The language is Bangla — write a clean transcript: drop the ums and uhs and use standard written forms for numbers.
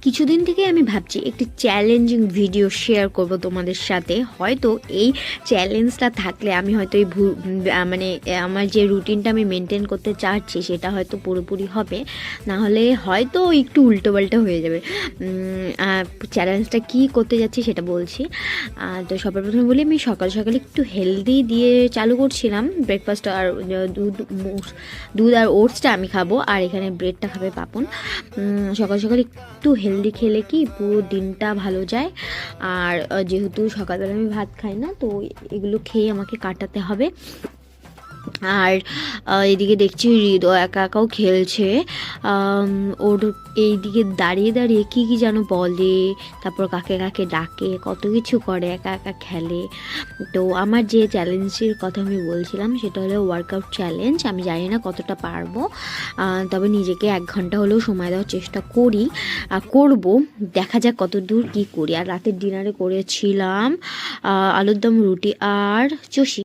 কিছুদিন থেকে আমি ভাবছি একটি চ্যালেঞ্জিং ভিডিও শেয়ার করব তোমাদের সাথে। হয়তো এই চ্যালেঞ্জটা থাকলে আমি হয়তো এই মানে আমার যে রুটিনটা আমি মেনটেন করতে চাচ্ছি সেটা হয়তো পুরোপুরি হবে, না হলে হয়তো একটু উল্টোপাল্টা হয়ে যাবে। চ্যালেঞ্জটা কি করতে যাচ্ছি সেটা বলছি। তো সবার প্রথমে বলি, আমি সকাল সকালে একটু হেলদি দিয়ে চালু করছিলাম ব্রেকফাস্ট, আর দুধ আর ওটসটা আমি খাবো, আর এখানে ব্রেডটা খাবে পাপন। সকাল সকাল একটু হেলদি খেলে কি পুরো দিনটা ভালো যায়। আর যেহেতু সকালবেলা আমি ভাত খাই না, তো এগুলো খেয়ে আমাকে কাটাতে হবে। আর এদিকে দেখছি হৃদয় একা একাও খেলছে। ওর এইদিকে দাঁড়িয়ে দাঁড়িয়ে কী কী যেন বলে, তারপর কাকে কাকে ডাকে, কত কিছু করে, একা একা খেলে। তো আমার যে চ্যালেঞ্জের কথা আমি বলছিলাম সেটা হলো ওয়ার্কআউট চ্যালেঞ্জ। আমি জানি না কতটা পারবো, তবে নিজেকে 1 ঘন্টা হলেও সময় দেওয়ার চেষ্টা করি, করব। দেখা যাক কত দূর কী করি। আর রাতের ডিনারে করেছিলাম আলুর দম, রুটি আর চষি।